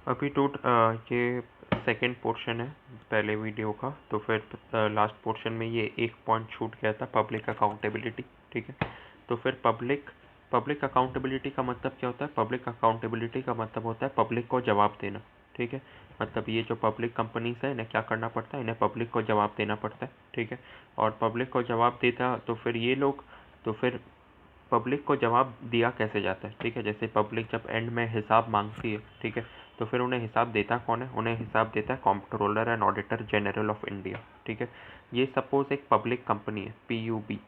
अभी ये second portion है पहले वीडियो का। तो फिर लास्ट पोर्शन में ये एक पॉइंट छूट गया था, पब्लिक अकाउंटेबिलिटी। ठीक है, तो फिर पब्लिक अकाउंटेबिलिटी का मतलब क्या होता है? पब्लिक अकाउंटेबिलिटी का मतलब होता है पब्लिक को जवाब देना। ठीक है, मतलब ये जो पब्लिक कंपनीज है इन्हें क्या करना पड़ता है? इन्हें पब्लिक को जवाब देना पड़ता है। ठीक है, और पब्लिक को जवाब देता तो फिर ये लोग, तो फिर पब्लिक को जवाब दिया कैसे जाता है? ठीक है, जैसे पब्लिक जब एंड में हिसाब मांगती है, ठीक है, तो फिर उन्हें हिसाब देता कौन है? उन्हें हिसाब देता है controller and auditor general of India. ठीक है, ये सपोज एक पब्लिक कंपनी है, पीयूबी।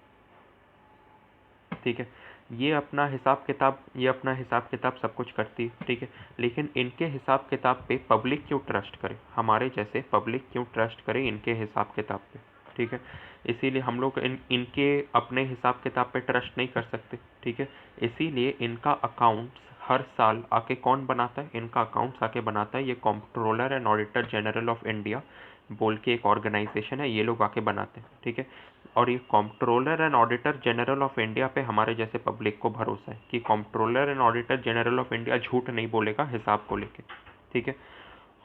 ठीक है, ये अपना हिसाब किताब सब कुछ करती है। ठीक है, लेकिन इनके हिसाब किताब पे पब्लिक क्यों ट्रस्ट करे? हमारे जैसे पब्लिक क्यों ट्रस्ट करे इनके हिसाब किताब पे? ठीक है, इसीलिए हम लोग इनके अपने हिसाब किताब पे ट्रस्ट नहीं कर सकते। ठीक है, इसीलिए इनका अकाउंट्स हर साल आके कौन बनाता है? इनका अकाउंट्स आके बनाता है ये controller and auditor general of India बोल के एक ऑर्गेनाइजेशन है, ये लोग आके बनाते हैं। ठीक है, और ये controller and auditor general of India पे हमारे जैसे पब्लिक को भरोसा है कि controller and auditor general of India झूठ नहीं बोलेगा हिसाब को लेके। ठीक है,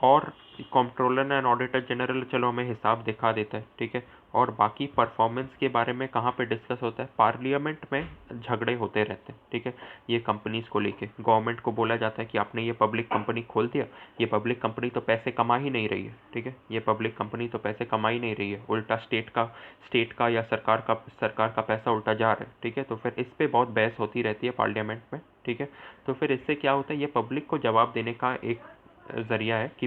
और कंट्रोलर एंड ऑडिटर जनरल चलो हमें हिसाब दिखा देता है। ठीक है, और बाकी परफॉर्मेंस के बारे में कहाँ पे डिस्कस होता है? पार्लियामेंट में झगड़े होते रहते हैं। ठीक है, ये कंपनीज को लेके गवर्नमेंट को बोला जाता है कि आपने ये पब्लिक कंपनी खोल दिया, ये पब्लिक कंपनी तो पैसे कमा ही नहीं रही है। ठीक है, ये पब्लिक कंपनी तो पैसे कमा ही नहीं रही है, उल्टा स्टेट का या सरकार का पैसा उल्टा जा रहा है। ठीक है, तो फिर इस पर बहुत बहस होती रहती है पार्लियामेंट में। ठीक है, तो फिर इससे क्या होता है? ये पब्लिक को जवाब देने का एक ज़रिया है कि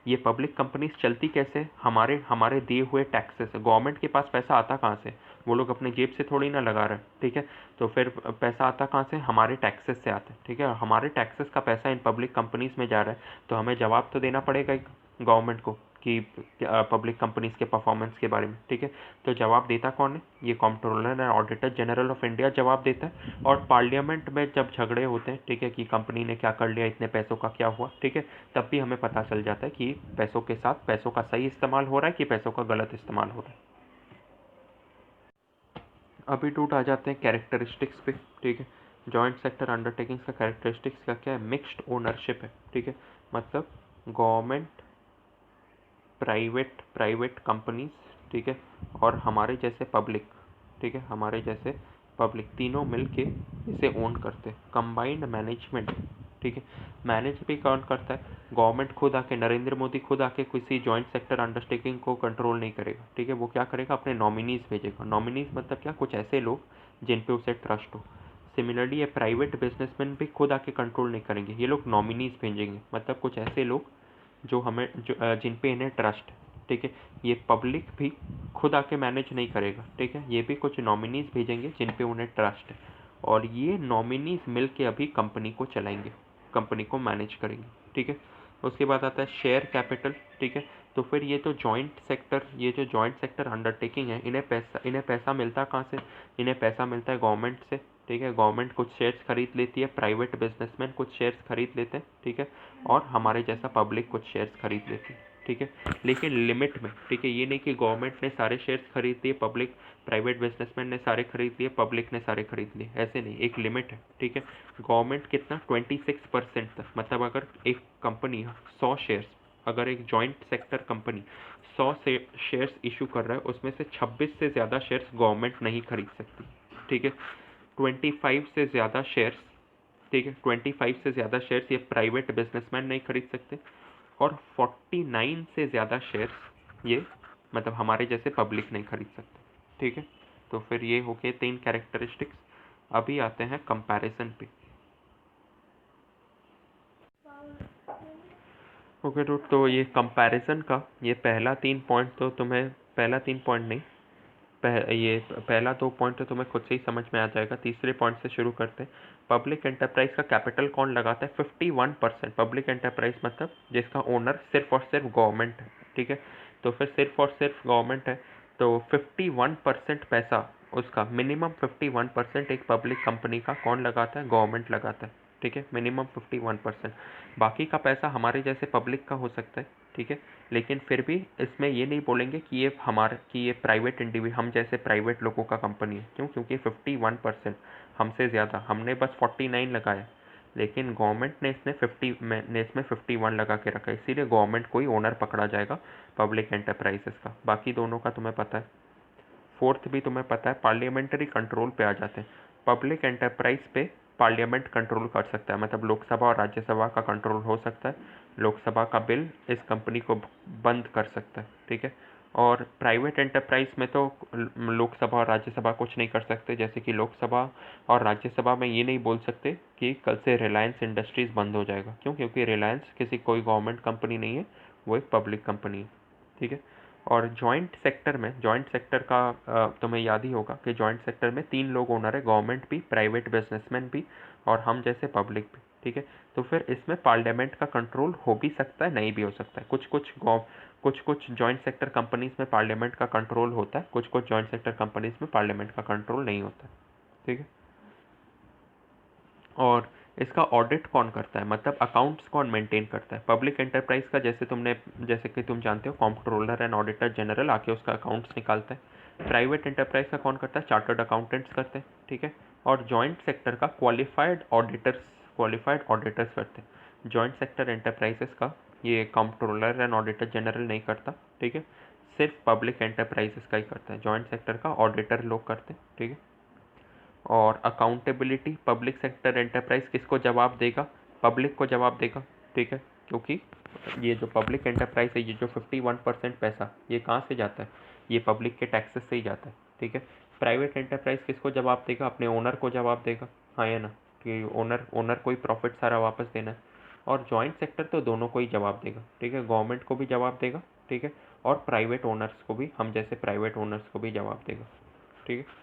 ये पब्लिक कंपनीज चलती कैसे? हमारे हमारे दिए हुए टैक्सेस से। गवर्नमेंट के पास पैसा आता कहाँ से? वो लोग अपने जेब से थोड़ी ना लगा रहे हैं। ठीक है, तो फिर पैसा आता कहाँ से? हमारे टैक्सेस से आता है। ठीक है, हमारे टैक्सेस का पैसा इन पब्लिक कंपनीज में जा रहा है, तो हमें जवाब तो देना पड़ेगा गवर्नमेंट को कि पब्लिक कंपनीज के परफॉर्मेंस के बारे में। ठीक है, तो जवाब देता कौन है? ये controller and auditor general of India जवाब देता है। और पार्लियामेंट में जब झगड़े होते हैं, ठीक है, कि कंपनी ने क्या कर लिया, इतने पैसों का क्या हुआ, ठीक है, तब भी हमें पता चल जाता है कि पैसों के साथ पैसों का सही इस्तेमाल हो रहा है कि पैसों का गलत इस्तेमाल हो रहा है। अभी टूट आ जाते हैं कैरेक्टरिस्टिक्स पे। ठीक है, जॉइंट सेक्टर अंडरटेकिंग्स का कैरेक्टरिस्टिक्स का क्या है? मिक्स्ड ओनरशिप है। ठीक है, मतलब गवर्नमेंट, प्राइवेट कंपनीज, ठीक है, और हमारे जैसे पब्लिक, ठीक है, हमारे जैसे पब्लिक तीनों मिलके इसे ओन करते हैं। Combined management. ठीक है, मैनेज भी कौन करता है? गवर्नमेंट खुद आके, नरेंद्र मोदी खुद आके किसी जॉइंट सेक्टर अंडरटेकिंग को कंट्रोल नहीं करेगा। ठीक है, वो क्या करेगा? अपने नॉमिनीज भेजेगा। नॉमिनीज मतलब क्या? कुछ ऐसे लोग जिन पे उसे ट्रस्ट हो। सिमिलरली ये प्राइवेट बिजनेसमैन भी खुद आके कंट्रोल नहीं करेंगे, ये लोग नॉमिनीज भेजेंगे, मतलब कुछ ऐसे लोग जिन पे इन्हें ट्रस्ट है। ठीक है, ये पब्लिक भी खुद आके मैनेज नहीं करेगा। ठीक है, ये भी कुछ नॉमिनीज भेजेंगे जिन पे उन्हें ट्रस्ट है, और ये नॉमिनीज मिल के अभी कंपनी को चलाएंगे, कंपनी को मैनेज करेंगे। ठीक है, उसके बाद आता है शेयर कैपिटल। ठीक है, तो फिर ये जो जॉइंट सेक्टर अंडरटेकिंग है, इन्हें पैसा मिलता कहाँ से? इन्हें पैसा मिलता है गवर्नमेंट से। ठीक है, गवर्नमेंट कुछ शेयर्स खरीद लेती है, प्राइवेट बिजनेसमैन कुछ शेयर्स खरीद लेते हैं। ठीक है, और हमारे जैसा पब्लिक कुछ शेयर्स खरीद लेती है। ठीक है, लेकिन लिमिट में। ठीक है, ये नहीं कि गवर्नमेंट ने सारे शेयर्स खरीद लिए, प्राइवेट बिजनेसमैन ने सारे खरीद लिए, पब्लिक ने सारे खरीद लिए, ऐसे नहीं, एक लिमिट है। ठीक है, गवर्नमेंट कितना? 26% तक। मतलब अगर एक कंपनी 100 शेयर्स, अगर एक जॉइंट सेक्टर कंपनी 100 से शेयर्स इशू कर रहा है, उसमें से 26 से ज़्यादा शेयर्स गवर्नमेंट नहीं खरीद सकती। ठीक है, 25 से ज़्यादा शेयर्स, ठीक है, 25 से ज़्यादा शेयर्स ये प्राइवेट बिजनेसमैन नहीं खरीद सकते, और 49 से ज़्यादा शेयर्स ये, मतलब हमारे जैसे पब्लिक नहीं खरीद सकते। ठीक है, तो फिर ये हो गए 3 कैरेक्टरिस्टिक्स। अभी आते हैं कंपैरिजन पे। ओके तो ये कंपैरिजन का ये पहला 3 पॉइंट तो तुम्हें, पहला 3 पॉइंट नहीं, ये पहला 2 पॉइंट तो तुम्हें खुद से ही समझ में आ जाएगा। तीसरे पॉइंट से शुरू करते हैं। पब्लिक एंटरप्राइज का कैपिटल कौन लगाता है? 51%। पब्लिक एंटरप्राइज मतलब जिसका ओनर सिर्फ और सिर्फ गवर्नमेंट है। ठीक है, तो फिर सिर्फ और सिर्फ गवर्नमेंट है, तो 51% पैसा उसका, मिनिमम 51% एक पब्लिक कंपनी का कौन लगाता है? गवर्नमेंट लगाता है। ठीक है, मिनिमम 51%। बाकी का पैसा हमारे जैसे पब्लिक का हो सकता है। ठीक है, लेकिन फिर भी इसमें ये नहीं बोलेंगे कि ये प्राइवेट इंडिविजुअल, हम जैसे प्राइवेट लोगों का कंपनी है। क्यों? क्योंकि 51% हमसे ज़्यादा, हमने बस 49 लगाया, लेकिन गवर्नमेंट ने इसमें 51 लगा के रखा है, इसीलिए गवर्नमेंट को ही ओनर पकड़ा जाएगा पब्लिक एंटरप्राइजेस का। बाकी दोनों का तुम्हें पता है। फोर्थ भी तुम्हें पता है, पार्लियामेंट्री कंट्रोल पे आ जाते हैं। पब्लिक एंटरप्राइज पे पार्लियामेंट कंट्रोल कर सकता है, मतलब लोकसभा और राज्यसभा का कंट्रोल हो सकता है। लोकसभा का बिल इस कंपनी को बंद कर सकता है, ठीक है। और प्राइवेट एंटरप्राइज में तो लोकसभा और राज्यसभा कुछ नहीं कर सकते, जैसे कि लोकसभा और राज्यसभा में ये नहीं बोल सकते कि कल से रिलायंस इंडस्ट्रीज़ बंद हो जाएगा। क्यों? क्योंकि रिलायंस कोई गवर्नमेंट कंपनी नहीं है, वो एक पब्लिक कंपनी है, ठीक है। और जॉइंट सेक्टर का तुम्हें याद ही होगा कि जॉइंट सेक्टर में 3 लोग ओनर है, गवर्नमेंट भी, प्राइवेट बिजनेसमैन भी और हम जैसे पब्लिक भी, ठीक है। तो फिर इसमें पार्लियामेंट का कंट्रोल हो भी सकता है, नहीं भी हो सकता है। कुछ कुछ जॉइंट सेक्टर कंपनीज में पार्लियामेंट का कंट्रोल होता है, कुछ कुछ जॉइंट सेक्टर कंपनीज में पार्लियामेंट का कंट्रोल नहीं होता है, ठीक है। और इसका ऑडिट कौन करता है, मतलब अकाउंट्स कौन मेंटेन करता है? पब्लिक एंटरप्राइज का जैसे कि तुम जानते हो, कंट्रोलर एंड ऑडिटर जनरल आके उसका अकाउंट्स निकालता है। प्राइवेट एंटरप्राइज का कौन करता है? चार्टर्ड अकाउंटेंट्स करते हैं, ठीक है। और जॉइंट सेक्टर का क्वालिफाइड ऑडिटर्स करते हैं। जॉइंट सेक्टर एंटरप्राइजेस का ये कंट्रोलर एंड ऑडिटर जनरल नहीं करता, ठीक है। सिर्फ पब्लिक एंटरप्राइजेस का ही करता है, जॉइंट सेक्टर का ऑडिटर लोग करते हैं, ठीक है। और अकाउंटेबिलिटी, पब्लिक सेक्टर एंटरप्राइज किसको जवाब देगा? पब्लिक को जवाब देगा, ठीक है। क्योंकि ये जो पब्लिक एंटरप्राइज है, ये जो 51% पैसा ये कहाँ से जाता है? ये पब्लिक के टैक्सेस से ही जाता है, ठीक है। प्राइवेट एंटरप्राइज किसको जवाब देगा? अपने ओनर को जवाब देगा, हाँ या ना, कि ओनर को ही प्रॉफिट सारा वापस देना है। और जॉइंट सेक्टर तो दोनों को ही जवाब देगा, ठीक है। गवर्नमेंट को भी जवाब देगा, ठीक है, और प्राइवेट ओनर्स को भी, हम जैसे प्राइवेट ओनर्स को भी जवाब देगा, ठीक है।